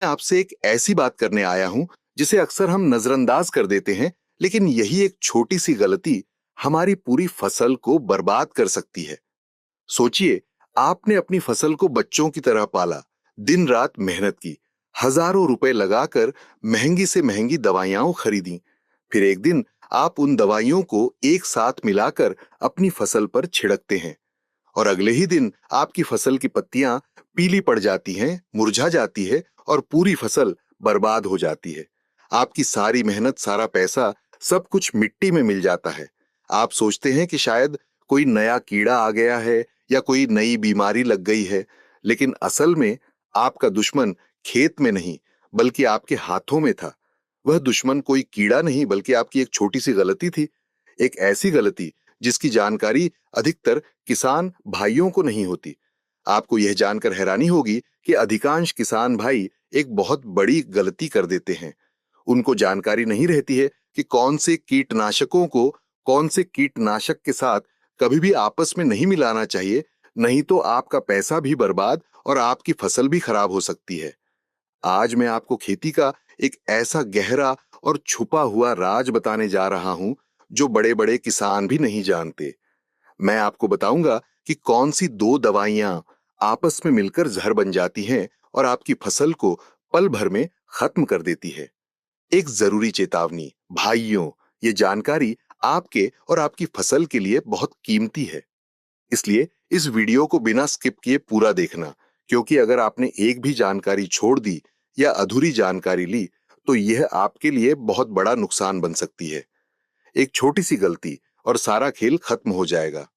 मैं आपसे एक ऐसी बात करने आया हूं जिसे अक्सर हम नजरअंदाज कर देते हैं, लेकिन यही एक छोटी सी गलती हमारी पूरी फसल को बर्बाद कर सकती है। सोचिए, आपने अपनी फसल को बच्चों की तरह पाला, दिन रात मेहनत की, हजारों रुपए लगाकर महंगी से महंगी दवाइयां खरीदी। फिर एक दिन आप उन दवाइयों को एक साथ मिलाकर अपनी फसल पर छिड़कते हैं और अगले ही दिन आपकी फसल की पत्तियां पीली पड़ जाती हैं, मुरझा जाती है और पूरी फसल बर्बाद हो जाती है। आपकी सारी मेहनत, सारा पैसा, सब कुछ मिट्टी में मिल जाता है। आप सोचते हैं कि शायद कोई नया कीड़ा आ गया है या कोई नई बीमारी लग गई है, लेकिन असल में आपका दुश्मन खेत में नहीं बल्कि आपके हाथों में था। वह दुश्मन कोई कीड़ा नहीं बल्कि आपकी एक छोटी सी गलती थी, एक ऐसी गलती जिसकी जानकारी अधिकतर किसान भाइयों को नहीं होती। आपको यह जानकर हैरानी होगी कि अधिकांश किसान भाई एक बहुत बड़ी गलती कर देते हैं। उनको जानकारी नहीं रहती है कि कौन से कीटनाशक के साथ कभी भी आपस में नहीं मिलाना चाहिए, नहीं तो आपका पैसा भी बर्बाद और आपकी फसल भी खराब हो सकती है। आज मैं आपको खेती का एक ऐसा गहरा और छुपा हुआ राज बताने जा रहा हूं जो बड़े बड़े किसान भी नहीं जानते। मैं आपको बताऊंगा कि कौन सी दो दवाइयां आपस में मिलकर जहर बन जाती हैं और आपकी फसल को पल भर में खत्म कर देती है। एक जरूरी चेतावनी भाइयों, ये जानकारी आपके और आपकी फसल के लिए बहुत कीमती है, इसलिए इस वीडियो को बिना स्किप किए पूरा देखना, क्योंकि अगर आपने एक भी जानकारी छोड़ दी या अधूरी जानकारी ली तो यह आपके लिए बहुत बड़ा नुकसान बन सकती है। एक छोटी सी गलती और सारा खेल खत्म हो जाएगा।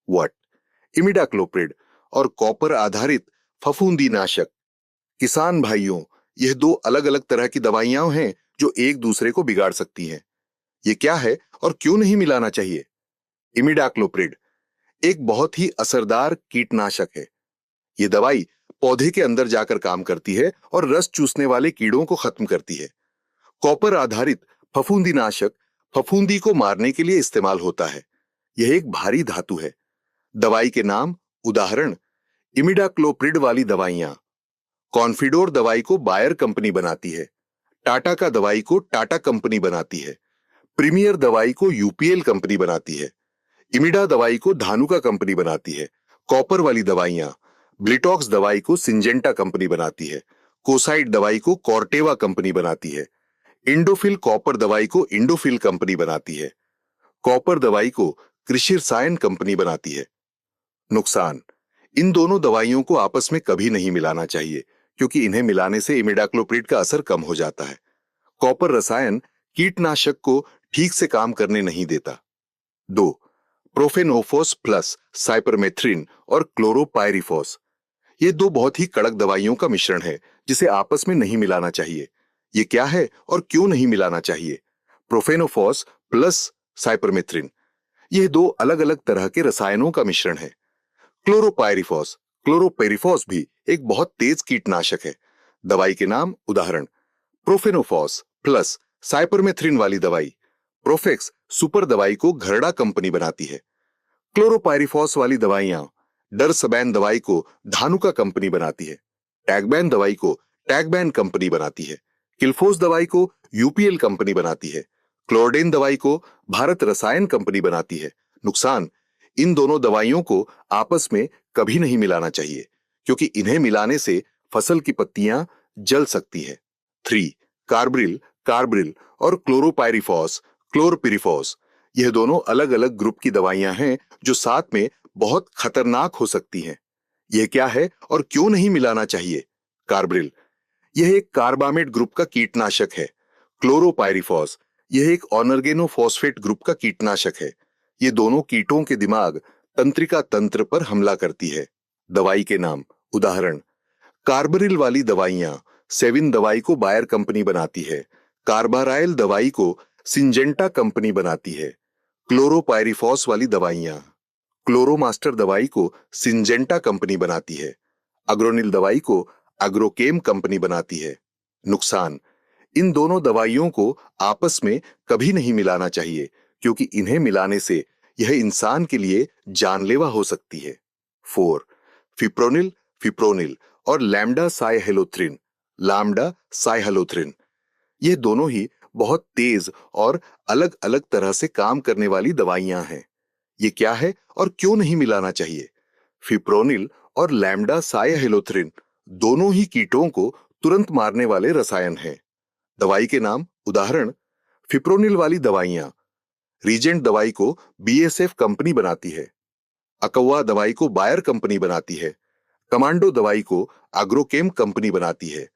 वट इमिडाक्लोप्रिड और कॉपर आधारित फफूंदी नाशक। किसान भाइयों, यह दो अलग अलग तरह की दवाइयां हैं जो एक दूसरे को बिगाड़ सकती हैं। ये क्या है और क्यों नहीं मिलाना चाहिए? इमिडाक्लोप्रिड एक बहुत ही असरदार कीटनाशक है। ये दवाई पौधे के अंदर जाकर काम करती है और रस चूसने वाले कीड़ों को खत्म करती है। कॉपर आधारित फफूंदीनाशक फफूंदी को मारने के लिए इस्तेमाल होता है। यह एक भारी धातु है। दवाई के नाम उदाहरण: इमिडाक्लोप्रिड वाली दवाइयां। कॉन्फिडोर दवाई को बायर कंपनी बनाती है। टाटा का दवाई को टाटा कंपनी बनाती है। प्रीमियर दवाई को यूपीएल कंपनी बनाती है। इमिडा दवाई को धानुका कंपनी बनाती है। कॉपर वाली दवाइयां: ब्लिटॉक्स दवाई को सिंजेंटा कंपनी बनाती है। कोसाइड दवाई को कॉर्टेवा कंपनी बनाती है। इंडोफिल कॉपर दवाई को इंडोफिल कंपनी बनाती है। कॉपर दवाई को कृषि रसायन कंपनी बनाती है। नुकसान: इन दोनों दवाइयों को आपस में कभी नहीं मिलाना चाहिए, क्योंकि इन्हें मिलाने से इमिडाक्लोप्रिड का असर कम हो जाता है। कॉपर रसायन कीटनाशक को ठीक से काम करने नहीं देता। 2. प्रोफेनोफोस प्लस साइपरमेथ्रिन और क्लोरोपाइरिफॉस। ये दो बहुत ही कड़क दवाइयों का मिश्रण है जिसे आपस में नहीं मिलाना चाहिए। ये क्या है और क्यों नहीं मिलाना चाहिए? प्रोफेनोफॉस प्लस साइपरमेथ्रिन यह दो अलग अलग तरह के रसायनों का मिश्रण है। क्लोरोपाइरिफॉस क्लोरोपेरिफॉस भी एक बहुत तेज कीटनाशक है। दवाई के नाम उदाहरण: प्रोफेनोफॉस प्लस साइपरमेथ्रिन वाली दवाई। प्रोफेक्स सुपर दवाई को घरडा कंपनी बनाती है। क्लोरोपाइरिफॉस वाली दवाइयां: डरसबैन दवाई को धानुका कंपनी बनाती है। टैगबैन दवाई को टैगबैन कंपनी बनाती है। किल्फोस दवाई को यूपीएल कंपनी बनाती है। क्लोरडेन दवाई को भारत रसायन कंपनी बनाती है। नुकसान: इन दोनों दवाइयों को आपस में कभी नहीं मिलाना चाहिए, क्योंकि इन्हें मिलाने से फसल की पत्तियां जल सकती है। 3. कार्ब्रिल कार्ब्रिल और क्लोरोपाइरिफॉस क्लोरपिरिफॉस। यह दोनों अलग अलग ग्रुप की दवाइयां हैं जो साथ में बहुत खतरनाक हो सकती हैं। यह क्या है और क्यों नहीं मिलाना चाहिए? कार्ब्रिल यह एक कार्बामेट ग्रुप का कीटनाशक है। क्लोरोपाइरिफॉस यह एक ऑनर्गेनोफॉस्फेट ग्रुप का कीटनाशक है। ये दोनों कीटों के दिमाग तंत्रिका तंत्र पर हमला करती है। दवाई के नाम उदाहरण: कार्बरिल वाली दवाइयां सेविन दवाई को बायर कंपनी बनाती है। कार्बाराइल दवाई को सिंजेंटा कंपनी बनाती है। क्लोरोपाइरिफॉस वाली दवाइयां: क्लोरोमास्टर दवाई को सिंजेंटा कंपनी बनाती है। अग्रोनिल दवाई को अग्रोकेम कंपनी बनाती है। नुकसान: इन दोनों दवाइयों को आपस में कभी नहीं मिलाना चाहिए, क्योंकि इन्हें मिलाने से यह इंसान के लिए जानलेवा हो सकती है। 4. फिप्रोनिल फिप्रोनिल और लैम्डा साइहेलोथ्रिन। लाम्डा साइहलोथ्रिन। ये दोनों ही बहुत तेज और अलग अलग तरह से काम करने वाली दवाइयां हैं। ये क्या है और क्यों नहीं मिलाना चाहिए? फिप्रोनिल और लैम्डा साइहलोथ्रिन दोनों ही कीटों को तुरंत मारने वाले रसायन हैं। दवाई के नाम उदाहरण: फिप्रोनिल वाली दवाइयां रीजेंट दवाई को बीएसएफ कंपनी बनाती है, अकवा दवाई को बायर कंपनी बनाती है, कमांडो दवाई को अग्रोकेम कंपनी बनाती है।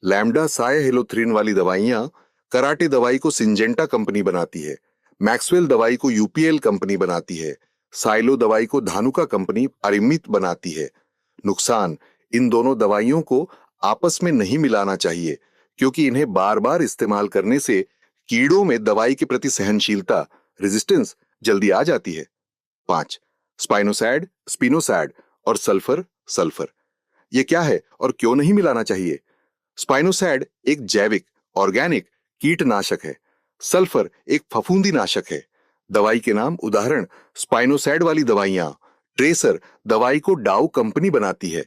लैम्डा साइहलोथ्रिन वाली दवाइयां कराटे दवाई को सिंजेंटा कंपनी बनाती है, मैक्सवेल दवाई को यूपीएल कंपनी बनाती है, साइलो दवाई को धानुका कंपनी परिमित बनाती है। नुकसान: इन दोनों दवाइयों को आपस में नहीं मिलाना चाहिए क्योंकि इन्हें बार बार इस्तेमाल करने से कीड़ों में दवाई के प्रति सहनशीलता रेजिस्टेंस जल्दी आ जाती है। 5. स्पाइनोसैड, स्पिनोसैड और सल्फर सल्फर। ये क्या है और क्यों नहीं मिलाना चाहिए? स्पाइनोसैड एक जैविक ऑर्गेनिक कीटनाशक है। सल्फर एक फफूंदी नाशक है। दवाई के नाम उदाहरण: स्पाइनोसैड वाली दवाइयां ट्रेसर दवाई को डाउ कंपनी बनाती है,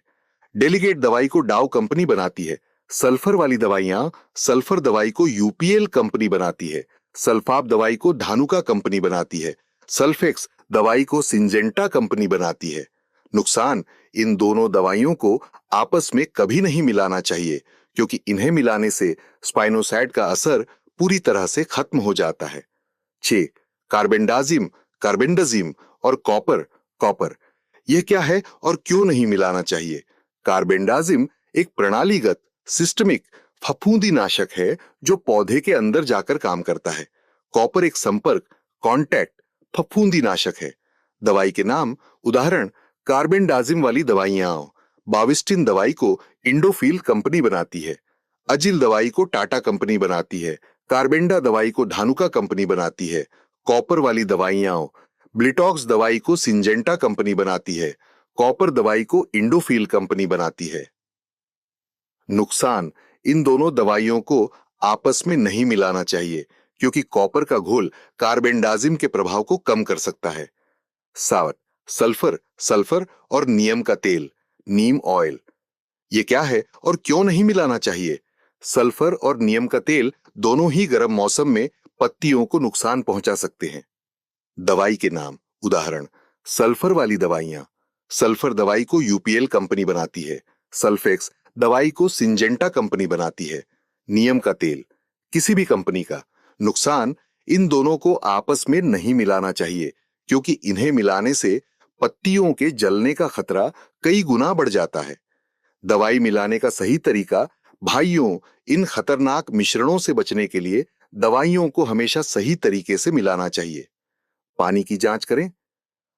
डेलीगेट दवाई को डाउ कंपनी बनाती है। सल्फर वाली दवाइयां सल्फर दवाई को यूपीएल कंपनी बनाती है, सल्फाप दवाई को धानुका कंपनी बनाती है, सल्फेक्स दवाई को सिंजेंटा कंपनी बनाती है। नुकसान: इन दोनों दवाइयों को आपस में कभी नहीं मिलाना चाहिए क्योंकि इन्हें मिलाने से स्पाइनोसैड का असर पूरी तरह से खत्म हो जाता है। 6. कार्बेंडाजिम, कार्बेंडाजिम और कॉपर कॉपर। यह क्या है और क्यों नहीं मिलाना चाहिए? कार्बेंडाजिम एक प्रणालीगत सिस्टमिक फफूंदी नाशक है जो पौधे के अंदर जाकर काम करता है। कॉपर एक संपर्क कांटेक्ट फफूंदी नाशक है। दवाई के नाम उदाहरण: कार्बेंडाजिम वाली दवाइयां बाविस्टिन दवाई को इंडोफिल कंपनी बनाती है, अजिल दवाई को टाटा कंपनी बनाती है, कार्बेंडा दवाई को धानुका कंपनी बनाती है। कॉपर वाली दवाइयां ब्लिटॉक्स दवाई को सिंजेंटा कंपनी बनाती है, कॉपर दवाई को इंडोफिल कंपनी बनाती है। नुकसान: इन दोनों दवाइयों को आपस में नहीं मिलाना चाहिए क्योंकि कॉपर का घोल कार्बेंडाजिम के प्रभाव को कम कर सकता है। 7. सल्फर सल्फर और नीम का तेल, नीम ऑयल। ये क्या है और क्यों नहीं मिलाना चाहिए? सल्फर और नीम का तेल दोनों ही गर्म मौसम में पत्तियों को नुकसान पहुंचा सकते हैं। दवाई के नाम उदाहरण: सल्फर वाली दवाइयां सल्फर दवाई को यूपीएल कंपनी बनाती है, सल्फेक्स दवाई को सिंजेंटा कंपनी बनाती है। नीम का तेल किसी भी कंपनी का। नुकसान: इन दोनों को आपस में नहीं मिलाना चाहिए क्योंकि इन्हें मिलाने से पत्तियों के जलने का खतरा कई गुना बढ़ जाता है। दवाई मिलाने का सही तरीका: भाइयों, इन खतरनाक मिश्रणों से बचने के लिए दवाइयों को हमेशा सही तरीके से मिलाना चाहिए। पानी की जांच करें।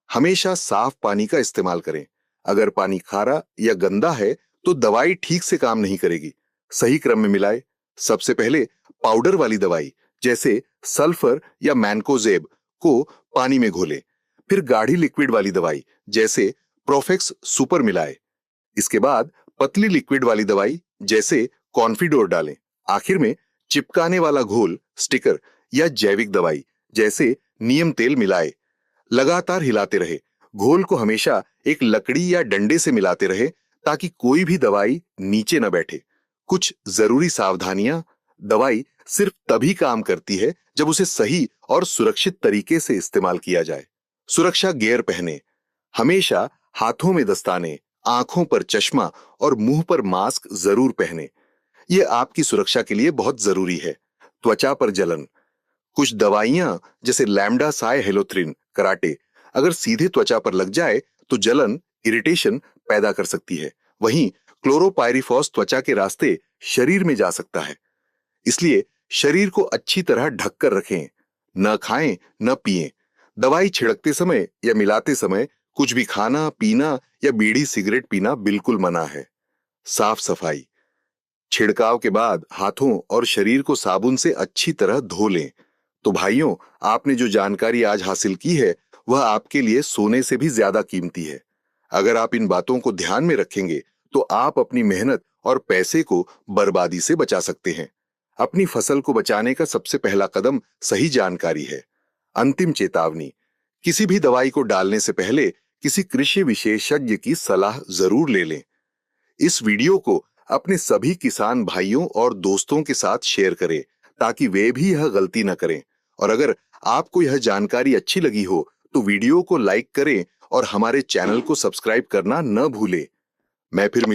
हमेशा साफ पानी का इस्तेमाल करें। अगर पानी खारा या गंदा है तो दवाई ठीक से काम नहीं करेगी। सही क्रम में मिलाएं। सबसे पहले पाउडर वाली दवाई जैसे सल्फर या मैनकोजेब को पानी में घोलें। फिर गाढ़ी लिक्विड वाली दवाई जैसे प्रोफेक्स सुपर मिलाएं। इसके बाद पतली लिक्विड वाली दवाई जैसे कॉन्फिडोर डालें। आखिर में चिपकाने वाला घोल स्टिकर या जैविक दवाई जैसे नीम तेल मिलाएं। लगातार हिलाते रहे। घोल को हमेशा एक लकड़ी या डंडे से मिलाते रहे ताकि कोई भी दवाई नीचे न बैठे। कुछ जरूरी सावधानियां: दवाई सिर्फ तभी काम करती है जब उसे सही और सुरक्षित तरीके से इस्तेमाल किया जाए। सुरक्षा गियर पहने। हमेशा हाथों में दस्ताने, आंखों पर चश्मा और मुंह पर मास्क जरूर पहने। यह आपकी सुरक्षा के लिए बहुत जरूरी है। त्वचा पर जलन। कुछ दवाइयां जैसे लैम्डा साइहलोथ्रिन कराटे अगर सीधे त्वचा पर लग जाए तो जलन इरिटेशन पैदा कर सकती है। वहीं क्लोरोपाइरिफॉस त्वचा के रास्ते शरीर में जा सकता है। इसलिए शरीर को अच्छी तरह ढक कर रखें। न खाएं न पिएं। दवाई छिड़कते समय या मिलाते समय कुछ भी खाना पीना या बीड़ी सिगरेट पीना बिल्कुल मना है। साफ सफाई। छिड़काव के बाद हाथों और शरीर को साबुन से अच्छी तरह धो लें। तो भाइयों, आपने जो जानकारी आज हासिल की है वह आपके लिए सोने से भी ज्यादा कीमती है। अगर आप इन बातों को ध्यान में रखेंगे तो आप अपनी मेहनत और पैसे को बर्बादी से बचा सकते हैं। अपनी फसल को बचाने का सबसे पहला कदम सही जानकारी है। अंतिम चेतावनी: किसी भी दवाई को डालने से पहले किसी कृषि विशेषज्ञ की सलाह जरूर ले लें। इस वीडियो को अपने सभी किसान भाइयों और दोस्तों के साथ शेयर करें ताकि वे भी यह गलती न करें। और अगर आपको यह जानकारी अच्छी लगी हो तो वीडियो को लाइक करें और हमारे चैनल को सब्सक्राइब करना न भूलें। मैं फिर मिलूं